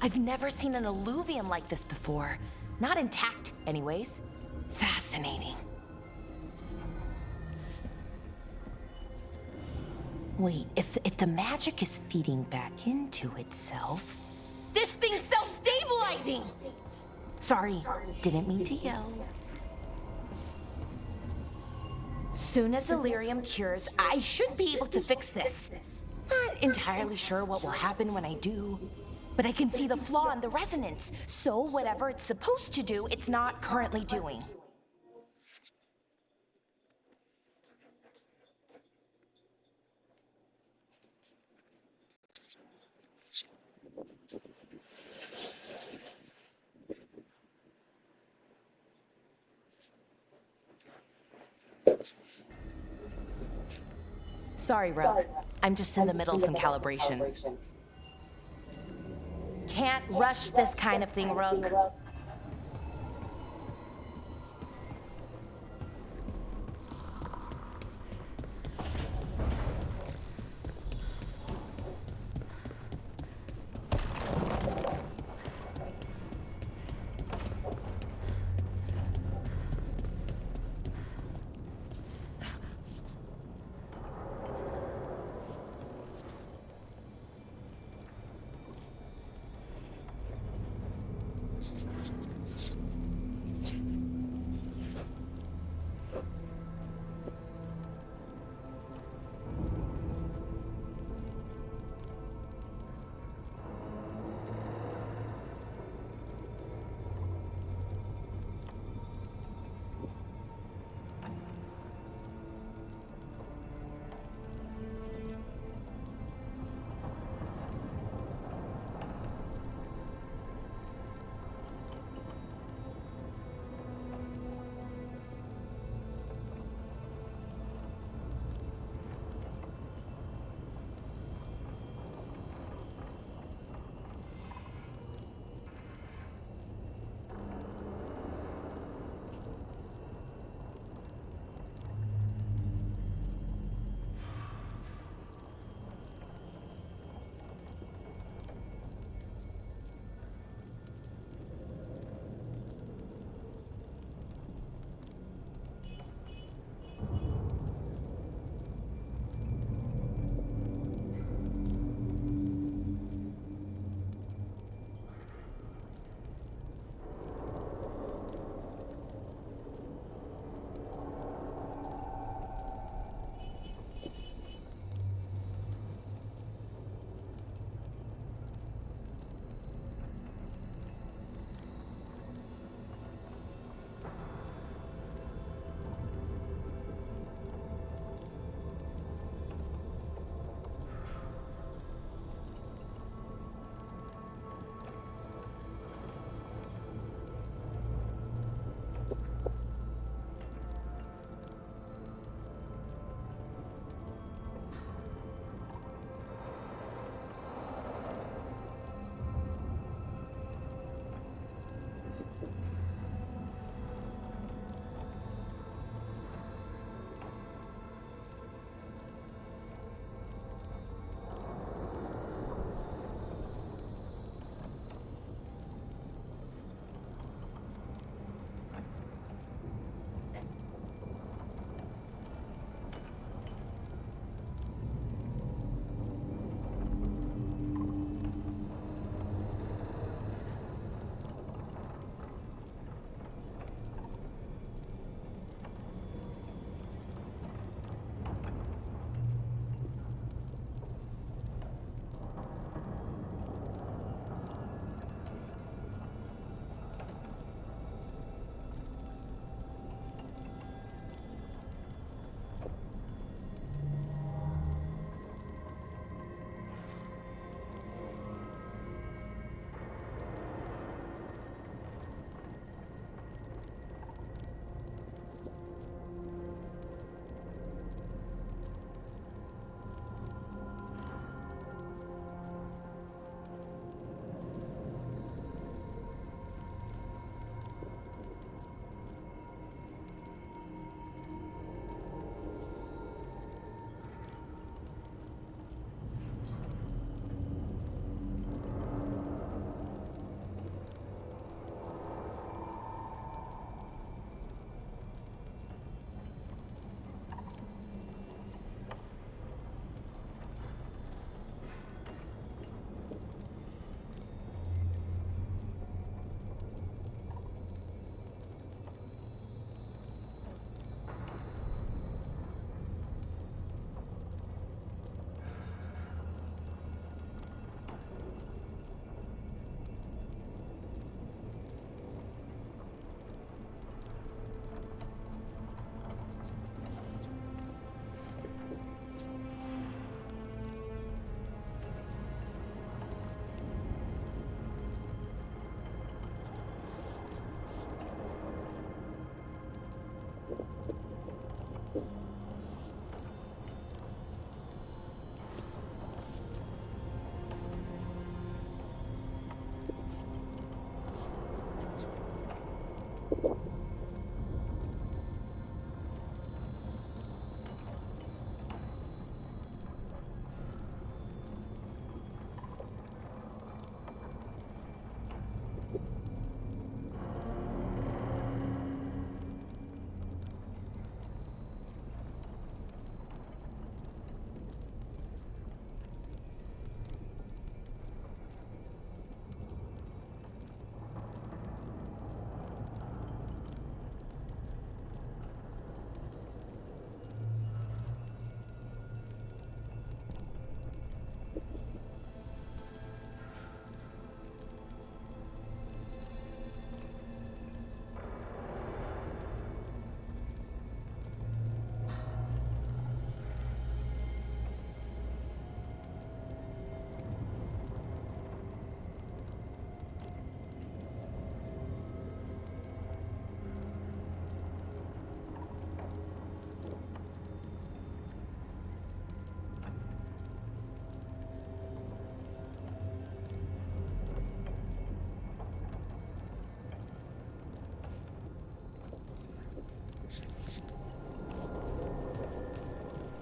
I've never seen an alluvium like this before. Not intact, anyways. Fascinating. Wait, if the magic is feeding back into itself... This thing's self-stabilizing! Sorry, didn't mean to yell. Soon as Ellyrium cures, I should be able to fix this. Not entirely sure what will happen when I do, but I can see the flaw in the resonance, so whatever it's supposed to do, it's not currently doing. Sorry, Rook. I'm just in the middle of some calibrations. Can't rush this kind of thing, Rook.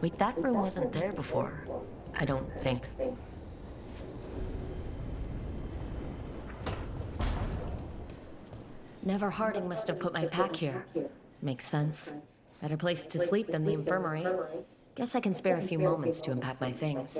Wait, that room wasn't there before. I don't think. Never Harding must have put my pack here. Makes sense. Better place to sleep than the infirmary. Guess I can spare a few moments to unpack my things.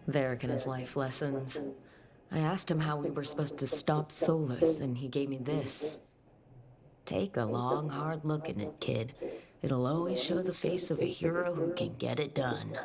Varric and his life lessons. I asked him how we were supposed to stop Solus, and he gave me this. Take a long, hard look at it, kid. It'll always show the face of a hero who can get it done.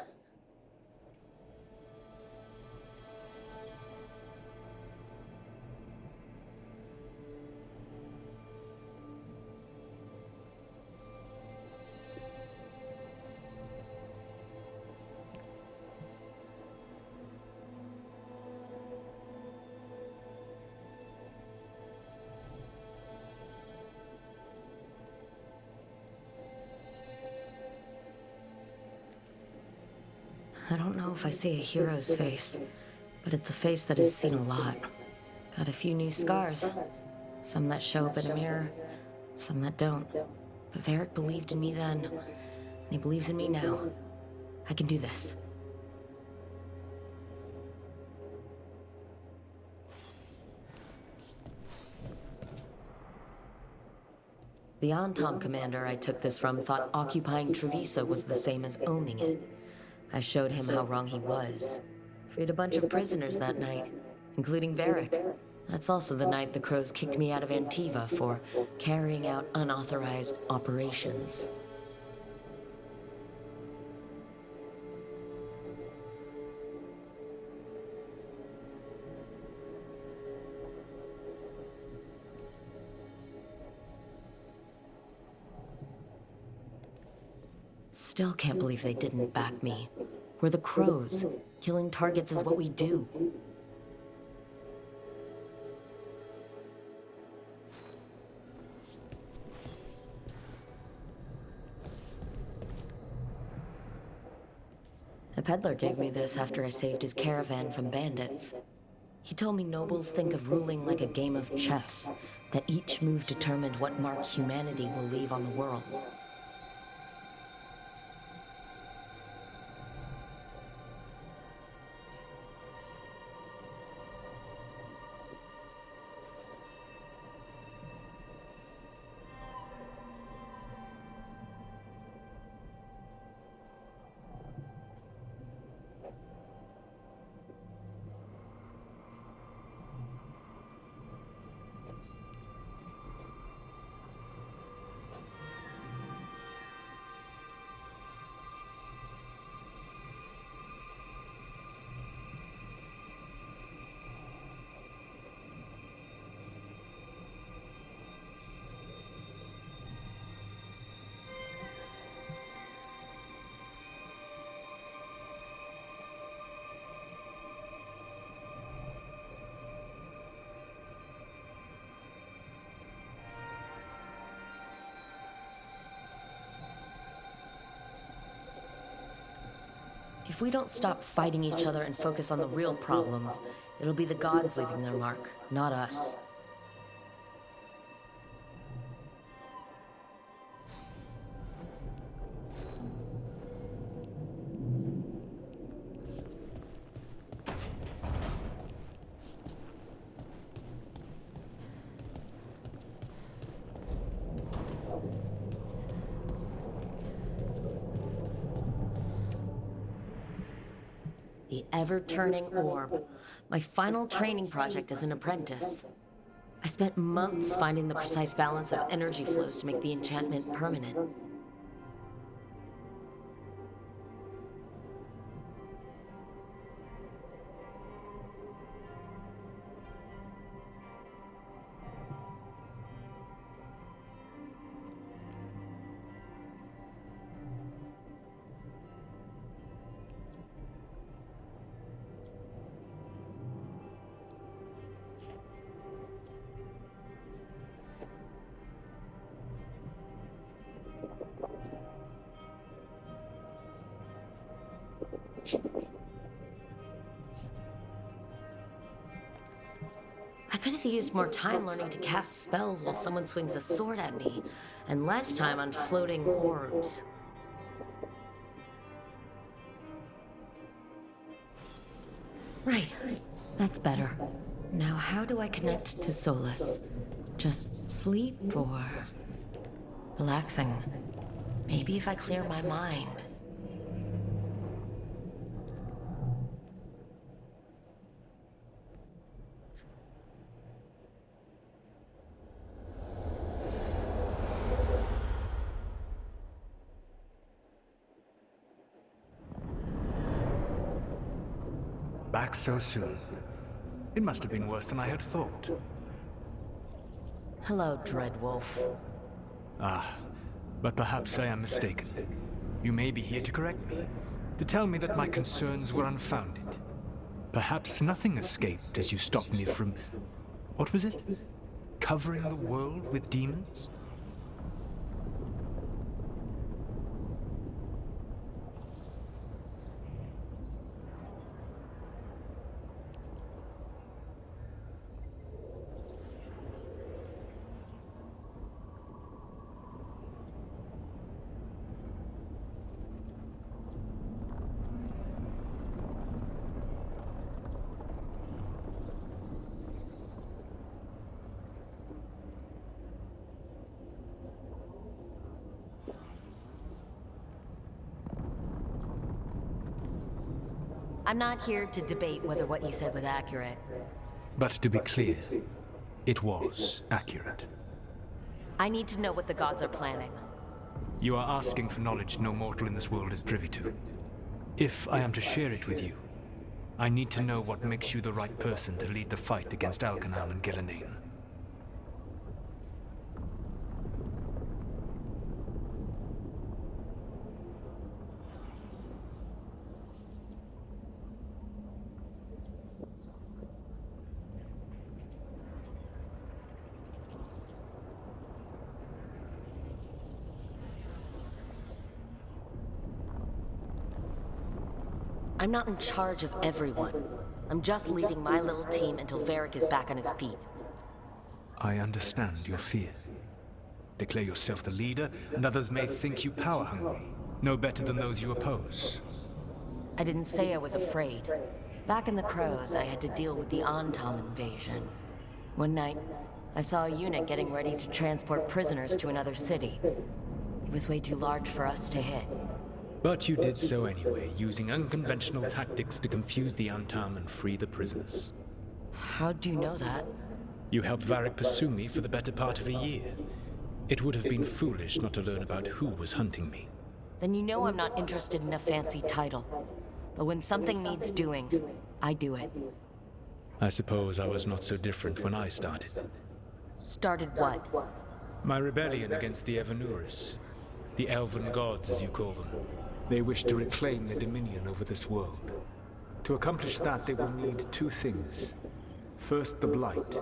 I don't know if I see a hero's face, but it's a face that has seen a lot. Got a few new scars. Some that show up in a mirror, some that don't. But Varric believed in me then, and he believes in me now. I can do this. The Antom commander I took this from thought occupying Trevisa was the same as owning it. I showed him how wrong he was. Freed a bunch of prisoners that night, including Varric. That's also the night the Crows kicked me out of Antiva for carrying out unauthorized operations. Still can't believe they didn't back me. We're the Crows. Killing targets is what we do. A peddler gave me this after I saved his caravan from bandits. He told me nobles think of ruling like a game of chess, that each move determined what mark humanity will leave on the world. If we don't stop fighting each other and focus on the real problems, it'll be the gods leaving their mark, not us. the ever-turning orb. My final training project as an apprentice. I spent months finding the precise balance of energy flows to make the enchantment permanent. I could have used more time learning to cast spells while someone swings a sword at me, and less time on floating orbs. Right. That's better. Now how do I connect to Solus? Just sleep or... relaxing? Maybe if I clear my mind. Back so soon. It must have been worse than I had thought. Hello, Dreadwolf. But perhaps I am mistaken. You may be here to correct me, to tell me that my concerns were unfounded. Perhaps nothing escaped as you stopped me from... what was it? Covering the world with demons? I'm not here to debate whether what you said was accurate. But to be clear, it was accurate. I need to know what the gods are planning. You are asking for knowledge no mortal in this world is privy to. If I am to share it with you, I need to know what makes you the right person to lead the fight against Alkanan and Gillenane. I'm not in charge of everyone. I'm just leading my little team until Varric is back on his feet. I understand your fear. Declare yourself the leader, and others may think you power-hungry. No better than those you oppose. I didn't say I was afraid. Back in the Crows, I had to deal with the Antom invasion. One night, I saw a unit getting ready to transport prisoners to another city. It was way too large for us to hit. But you did so anyway, using unconventional tactics to confuse the Antam and free the prisoners. How'd you know that? You helped Varric pursue me for the better part of a year. It would have been foolish not to learn about who was hunting me. Then you know I'm not interested in a fancy title. But when something needs doing, I do it. I suppose I was not so different when I started. Started what? My rebellion against the Evanuris. The Elven gods, as you call them. They wish to reclaim their dominion over this world. To accomplish that, they will need two things. First, the Blight.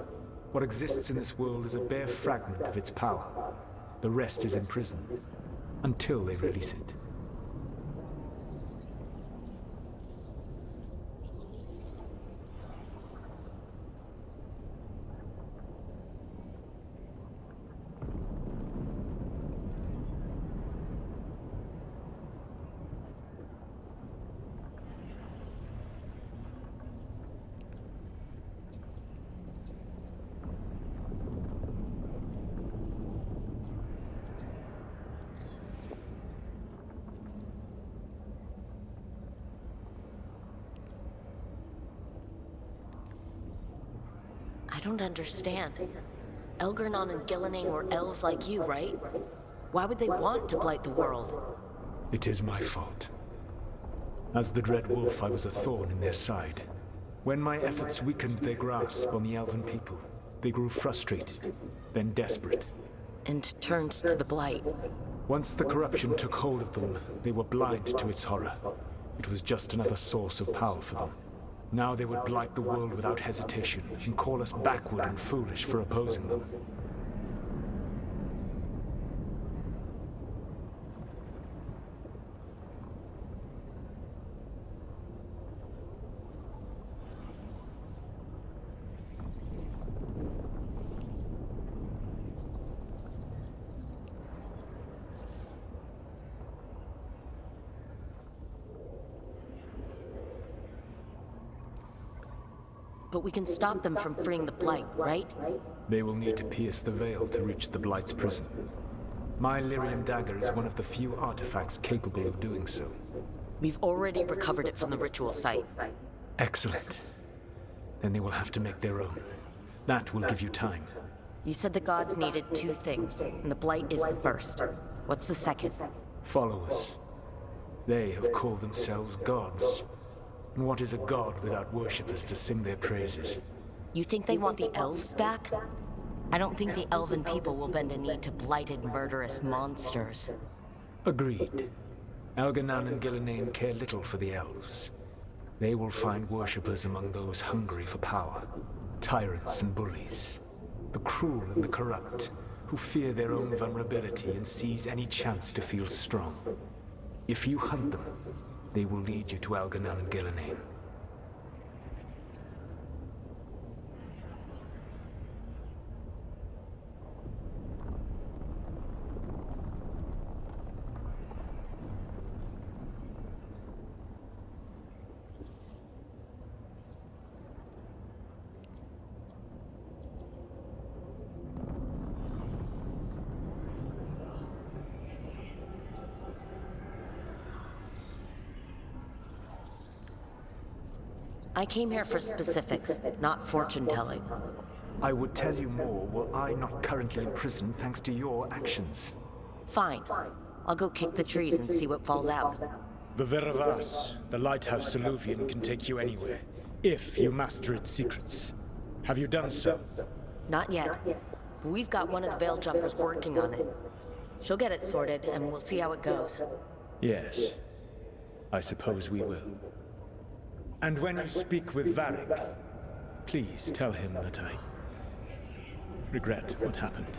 What exists in this world is a bare fragment of its power. The rest is imprisoned, until they release it. I don't understand. Elgernon and Gillenane were elves like you, right? Why would they want to blight the world? It is my fault. As the Dread Wolf, I was a thorn in their side. When my efforts weakened their grasp on the Elven people, they grew frustrated, then desperate. And turned to the blight. Once the corruption took hold of them, they were blind to its horror. It was just another source of power for them. Now they would blight the world without hesitation and call us backward and foolish for opposing them. But we can stop them from freeing the blight, right? They will need to pierce the veil to reach the Blight's prison. My Lyrium dagger is one of the few artifacts capable of doing so. We've already recovered it from the ritual site. Excellent. Then they will have to make their own. That will give you time. You said the gods needed two things, and the blight is the first. What's the second? Followers. They have called themselves gods. And what is a god without worshippers to sing their praises? You think they want the elves back? I don't think the elven people will bend a knee to blighted, murderous monsters. Agreed. Elganan and Gillenane care little for the elves. They will find worshippers among those hungry for power. Tyrants and bullies. The cruel and the corrupt, who fear their own vulnerability and seize any chance to feel strong. If you hunt them, they will lead you to Elganan and Gillenane. I came here for specifics, not fortune-telling. I would tell you more were I not currently in prison thanks to your actions. Fine. I'll go kick the trees and see what falls out. The Veravas, the lighthouse Soluvian, can take you anywhere, if you master its secrets. Have you done so? Not yet. But we've got one of the Veil Jumpers working on it. She'll get it sorted, and we'll see how it goes. Yes. I suppose we will. And when you speak with Varric, please tell him that I regret what happened.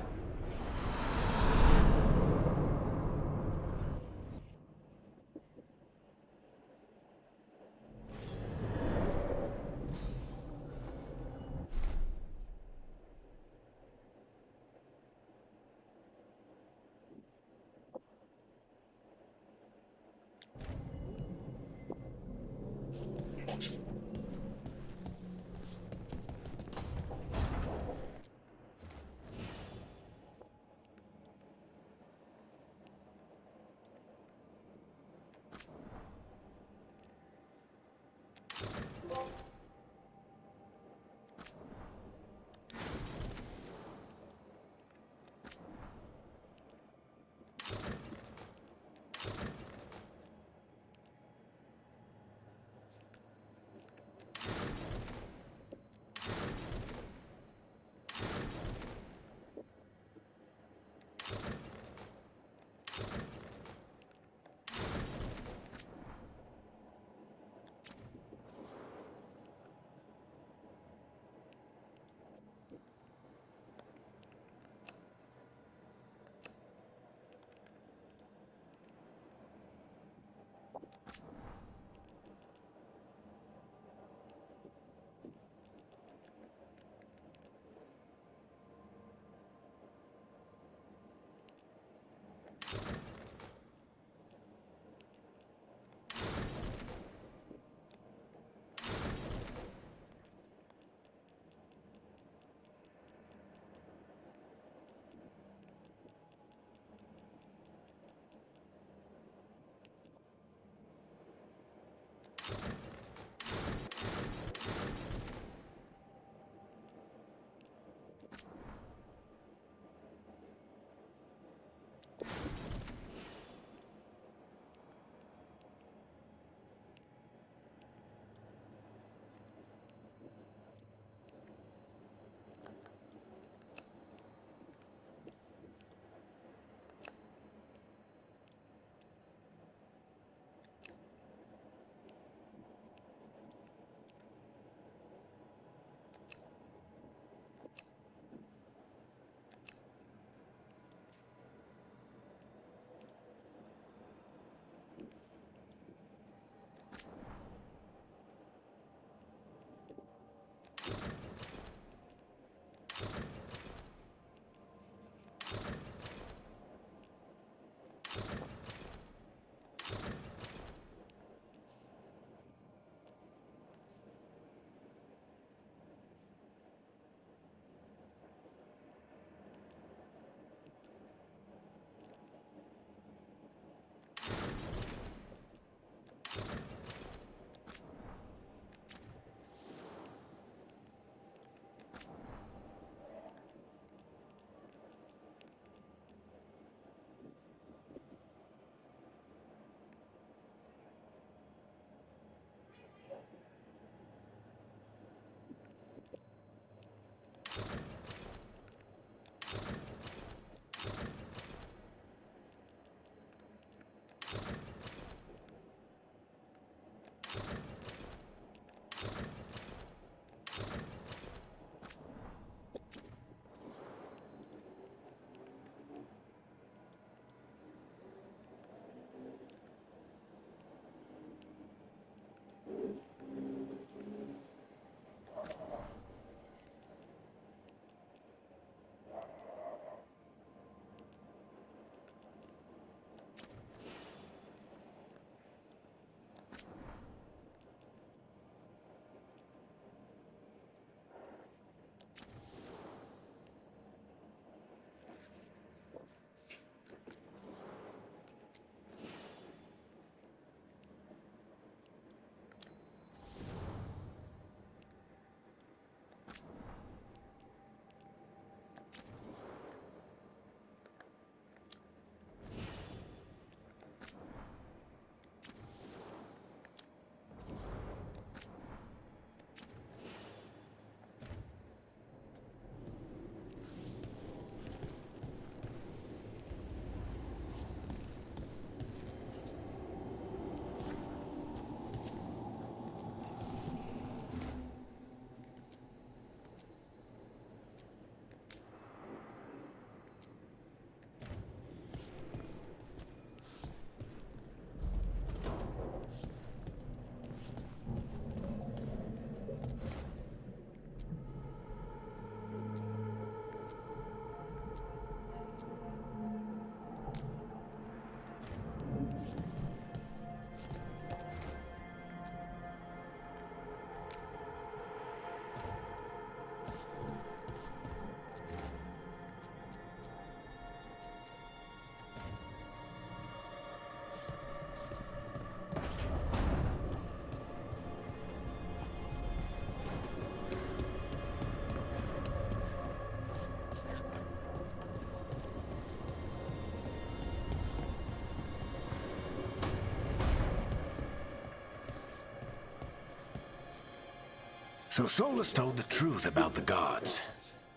So Solus told the truth about the gods.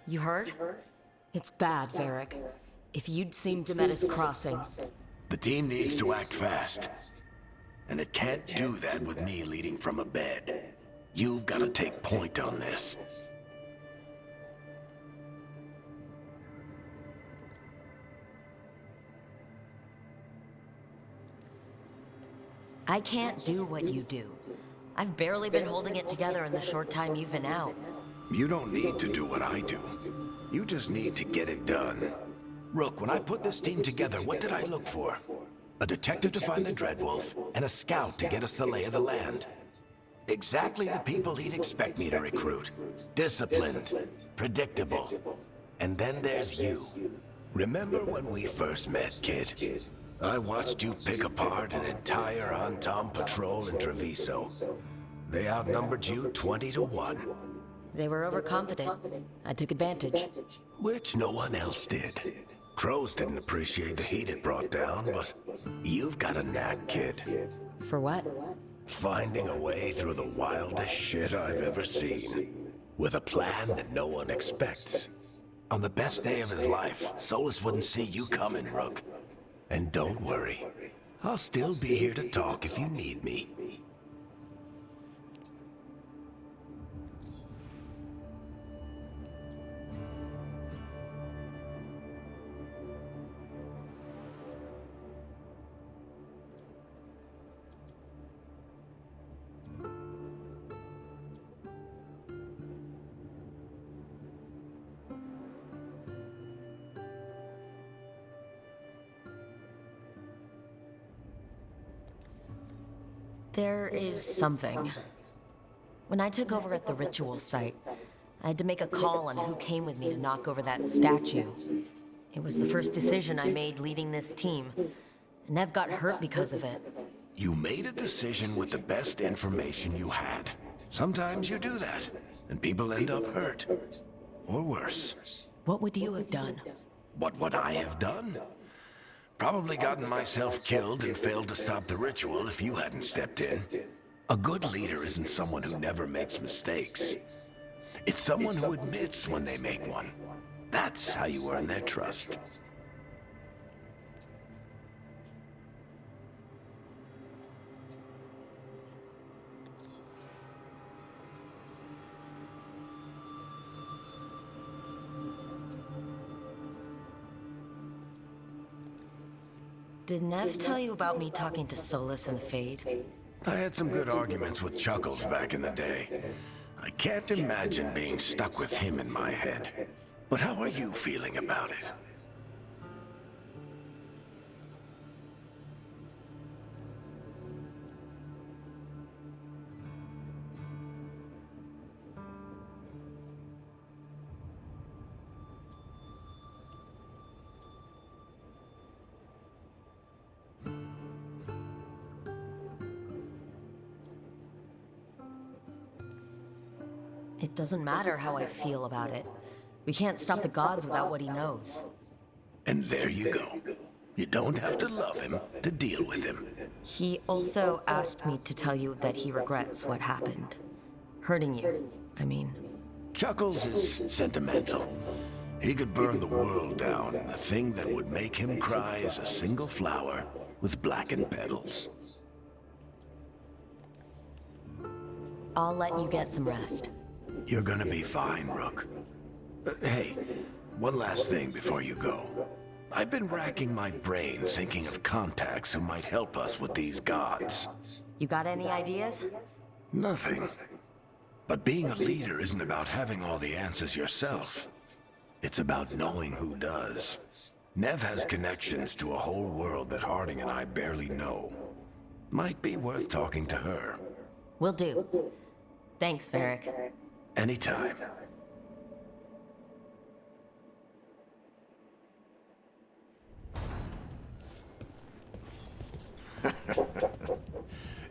You heard? It's bad, Varric. If you'd seen Demetus Crossing... The team needs to act fast. And it can't do that with me leading from a bed. You've got to take point on this. I can't do what you do. I've barely been holding it together in the short time you've been out. You don't need to do what I do. You just need to get it done. Rook, when I put this team together, what did I look for? A detective to find the Dreadwolf, and a scout to get us the lay of the land. Exactly the people he'd expect me to recruit. Disciplined, predictable. And then there's you. Remember when we first met, kid? I watched you pick apart an entire Antom patrol in Treviso. They outnumbered you 20 to 1. They were overconfident. I took advantage. Which no one else did. Crows didn't appreciate the heat it brought down, but you've got a knack, kid. For what? Finding a way through the wildest shit I've ever seen. With a plan that no one expects. On the best day of his life, Solus wouldn't see you coming, Rook. And don't worry. I'll still be here to talk if you need me. There is something. When I took over at the ritual site, I had to make a call on who came with me to knock over that statue. It was the first decision I made leading this team. Nev got hurt because of it. You made a decision with the best information you had. Sometimes you do that, and people end up hurt. Or worse. What would you have done? What would I have done? Probably gotten myself killed and failed to stop the ritual if you hadn't stepped in. A good leader isn't someone who never makes mistakes. It's someone who admits when they make one. That's how you earn their trust. Did Nev tell you about me talking to Solus and the Fade? I had some good arguments with Chuckles back in the day. I can't imagine being stuck with him in my head. But how are you feeling about it? It doesn't matter how I feel about it. We can't stop the gods without what he knows. And there you go. You don't have to love him to deal with him. He also asked me to tell you that he regrets what happened. Hurting you, I mean. Chuckles is sentimental. He could burn the world down, and the thing that would make him cry is a single flower with blackened petals. I'll let you get some rest. You're gonna be fine, Rook. Hey, one last thing before you go. I've been racking my brain thinking of contacts who might help us with these gods. You got any ideas? Nothing. But being a leader isn't about having all the answers yourself. It's about knowing who does. Nev has connections to a whole world that Harding and I barely know. Might be worth talking to her. Will do. Thanks, Varric. Anytime.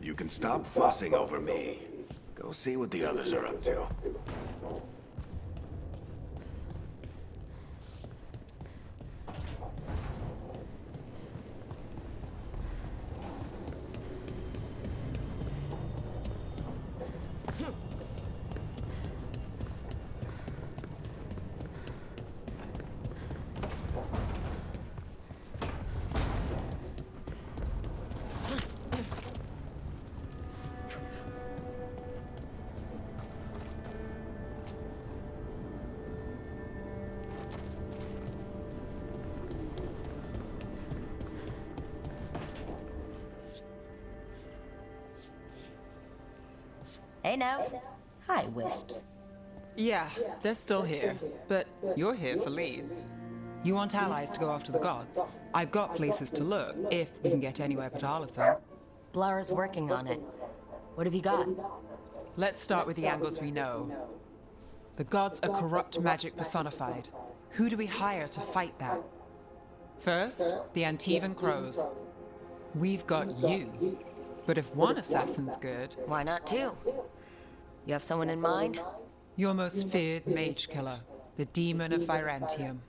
You can stop fussing over me. Go see what the others are up to. Hey, Nev. Hi, Wisps. Yeah, they're still here, but you're here for leads. You want allies to go after the gods? I've got places to look, if we can get anywhere but Arlathan. Blara's working on it. What have you got? Let's start with the angles we know. The gods are corrupt magic personified. Who do we hire to fight that? First, the Antivan Crows. We've got you. But if one assassin's good, Why not two? You have someone in mind? your most feared mage killer, the Demon of Virantium.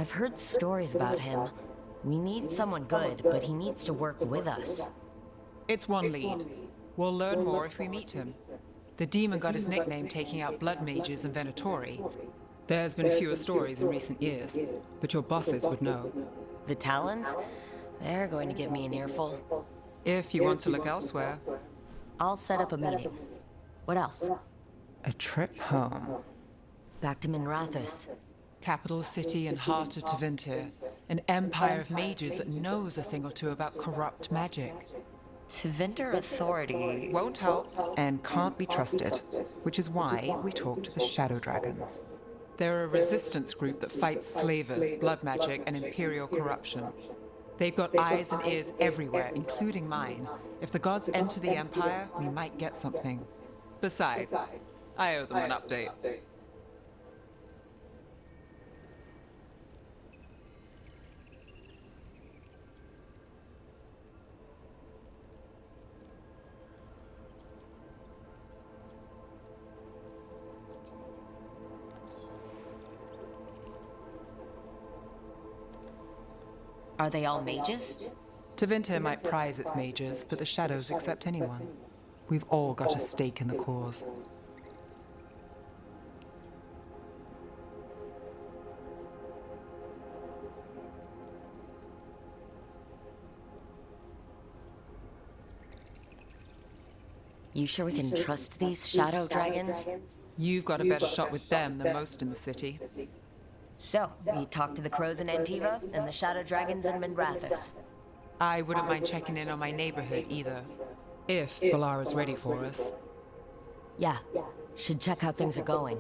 I've heard stories about him. We need someone good, but he needs to work with us. It's one lead. We'll learn more if we meet him. The demon got his nickname taking out blood mages and Venatori. There's been fewer stories in recent years, but your bosses would know. The Talons? They're going to give me an earful. If you want to look elsewhere, I'll set up a meeting. What else? a trip home. Back to Minrathous. Capital city and heart of Tevinter, an empire of mages that knows a thing or two about corrupt magic. Tevinter Authority. Won't help and can't be trusted, which is why we talk to the Shadow Dragons. They're a resistance group that fights slavers, blood magic, and imperial corruption. They've got eyes and ears everywhere, including mine. If the gods enter the Empire, we might get something. Besides, I owe them an update. Are they all mages? Tevinter might prize its mages, but the Shadows accept anyone. We've all got a stake in the cause. You sure we can trust these Shadow Dragons? You've got a better shot with them than most in the city. So, we talked to the Crows in Antiva and the Shadow Dragons in Minrathous. I wouldn't mind checking in on my neighborhood either, if Balara's ready for us. Yeah, should check how things are going.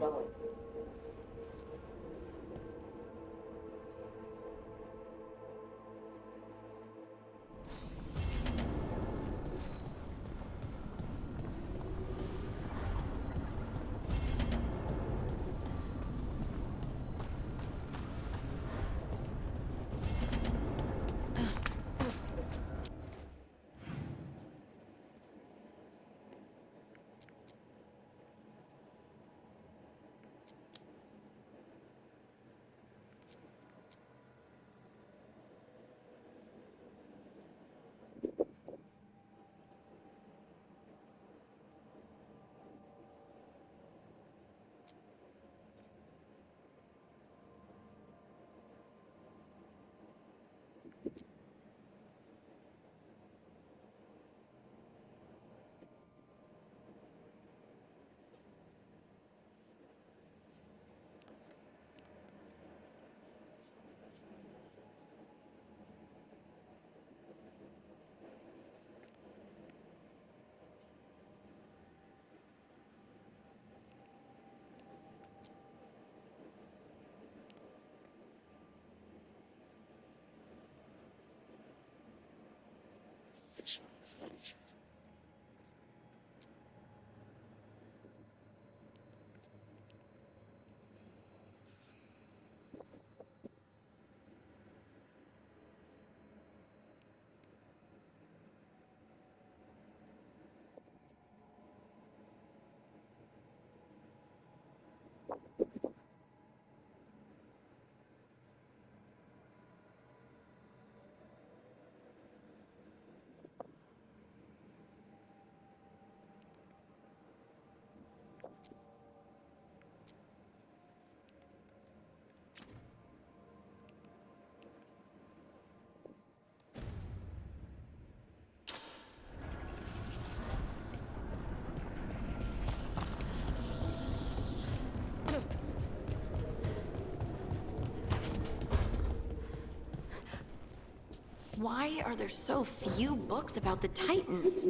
Why are there so few books about the Titans?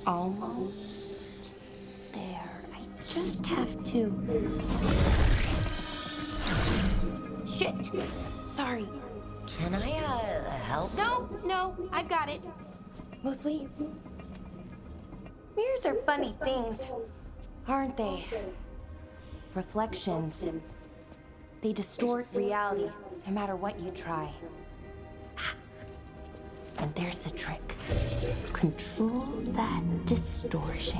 Almost there. I just have to. Shit! Sorry. Can I, help? No, I've got it. Mostly. Mirrors are funny things, aren't they? Reflections. They distort reality, no matter what you try. And there's the trick. Control that distortion.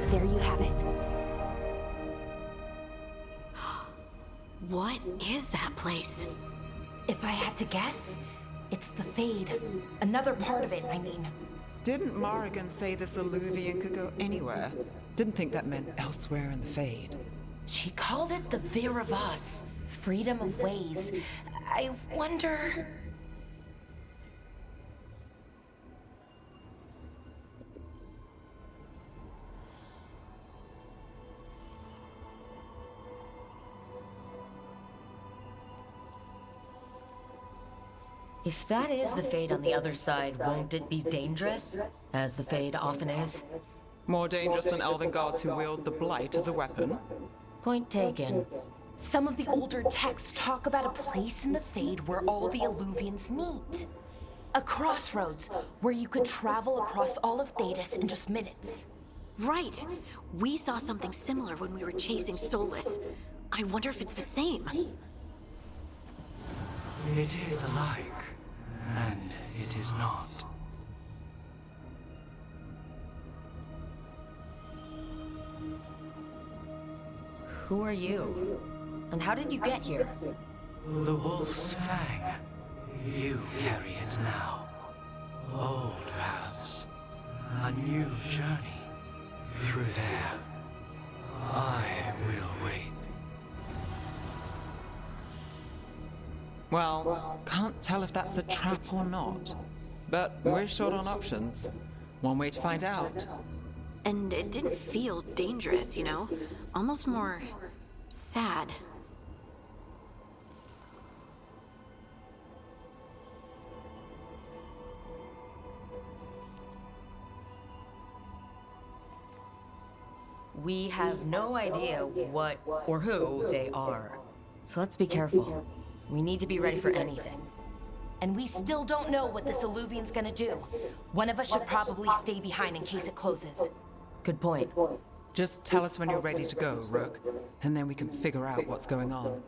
There you have it. What is that place? If I had to guess, it's the Fade. Another part of it, I mean. Didn't Morrigan say this Illuvian could go anywhere? Didn't think that meant elsewhere in the Fade. She called it the Vir of Us, freedom of ways. I wonder... If that is the Fade on the other side, won't it be dangerous? As the Fade often is? More dangerous than elven gods who wield the Blight as a weapon? Point taken. Some of the older texts talk about a place in the Fade where all the Illuvians meet. A crossroads where you could travel across all of Thedas in just minutes. Right. We saw something similar when we were chasing Solus. I wonder if it's the same. It is alike, and it is not. Who are you? And how did you get here? The Wolf's Fang. You carry it now. Old paths. A new journey. Through there. I will wait. Well, can't tell if that's a trap or not. But we're short on options. One way to find out. And it didn't feel dangerous, you know? Almost more sad. We have no idea what or who they are. So let's be careful. We need to be ready for anything. And we still don't know what this Illuvian's gonna do. One of us should probably stay behind in case it closes. Good point. Just tell us when you're ready to go, Rook, and then we can figure out what's going on.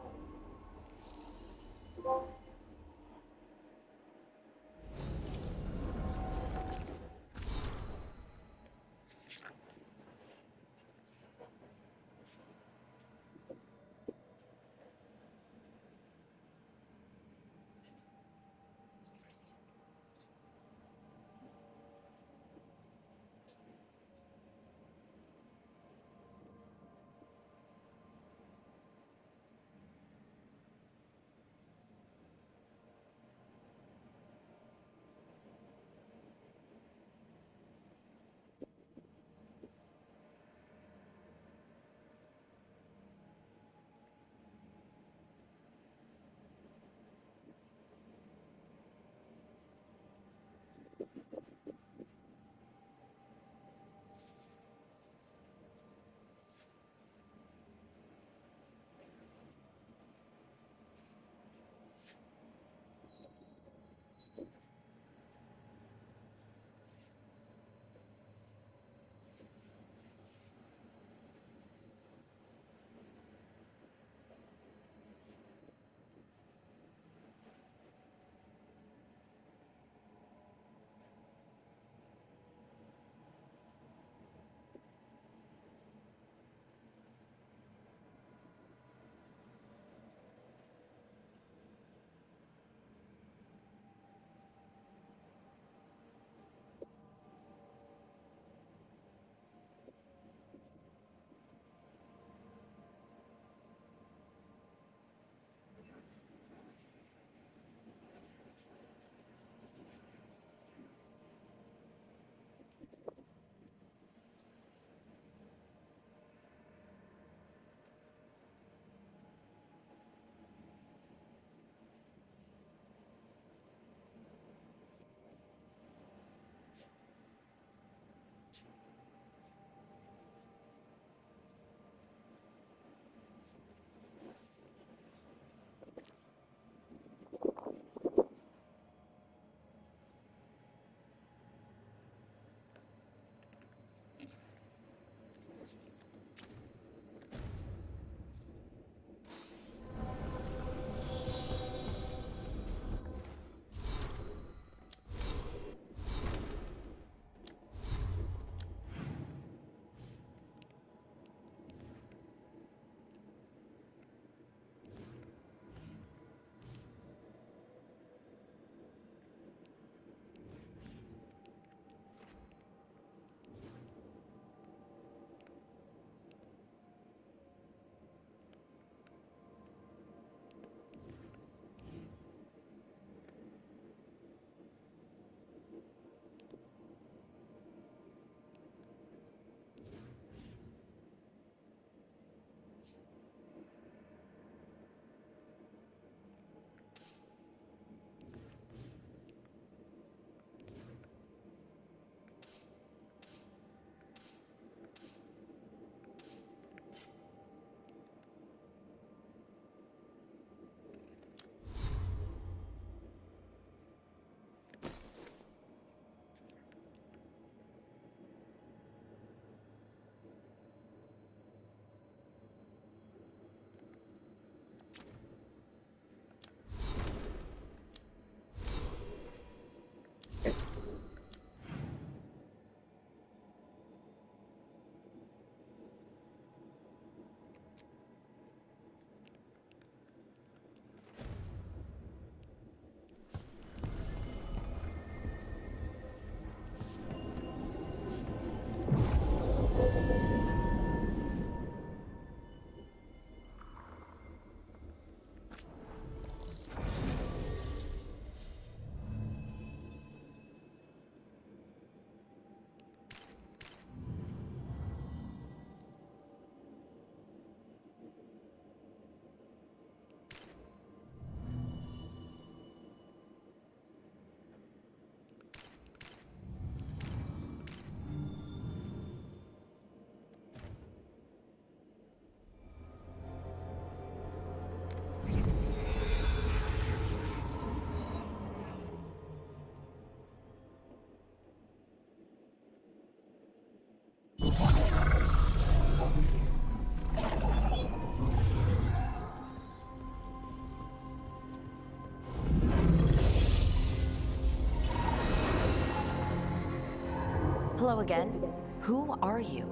Hello again. Who are you?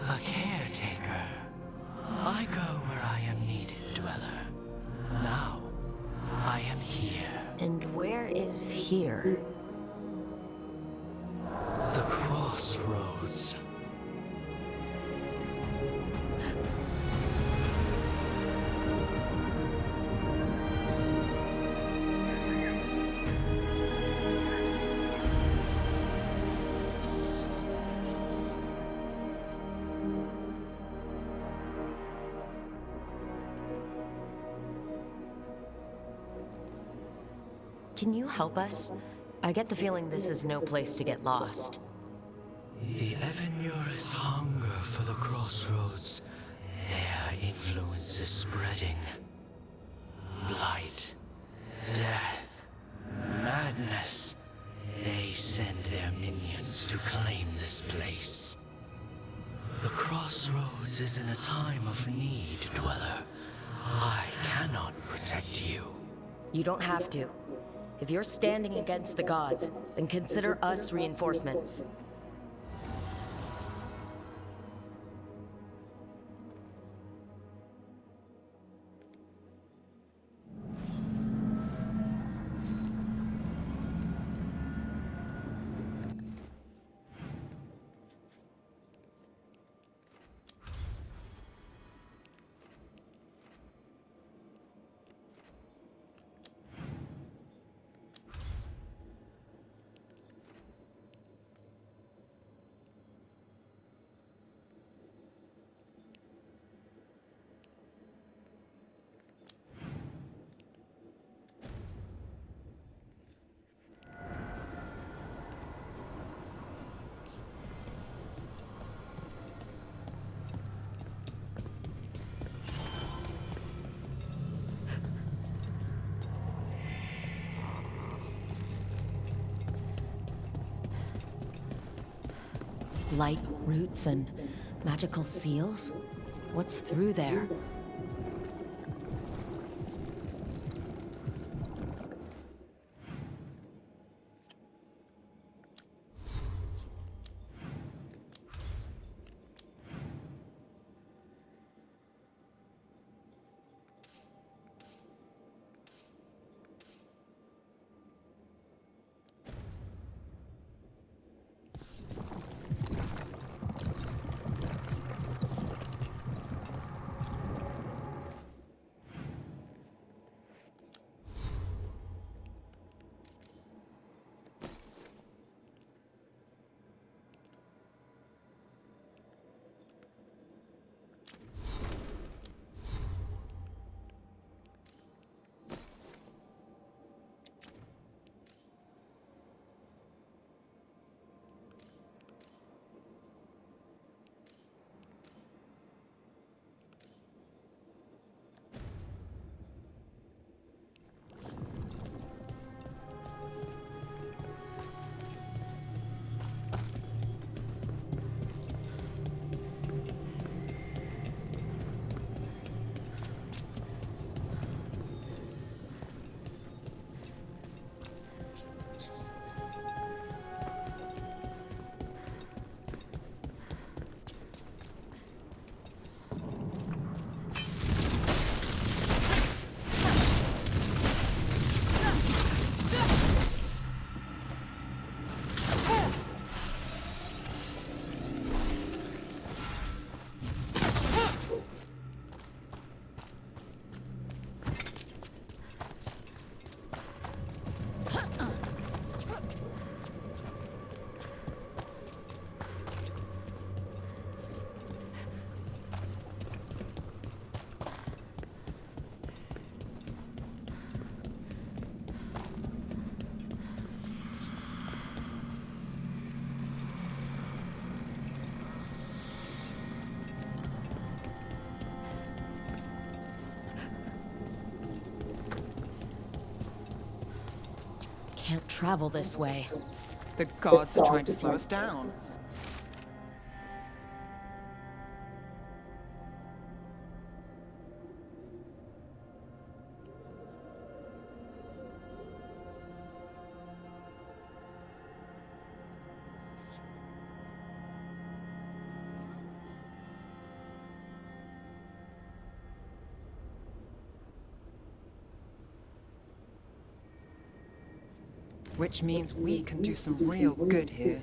A caretaker. I go where I am needed, Dweller. Now, I am here. And where is here? The crossroads. Can you help us? I get the feeling this is no place to get lost. The Evanurus hunger for the crossroads. Their influence is spreading. Blight, death, madness. They send their minions to claim this place. The crossroads is in a time of need, Dweller. I cannot protect you. You don't have to. If you're standing against the gods, then consider us reinforcements. Light roots and magical seals? What's through there? Can't travel this way. The gods are trying to slow us down. which means we can do some real good here.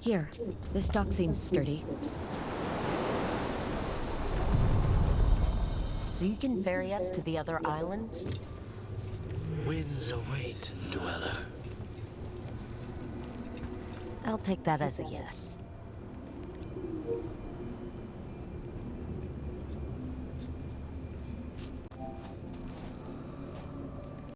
Here, this dock seems sturdy. So you can ferry us to the other islands? Winds await, dweller. I'll take that as a yes.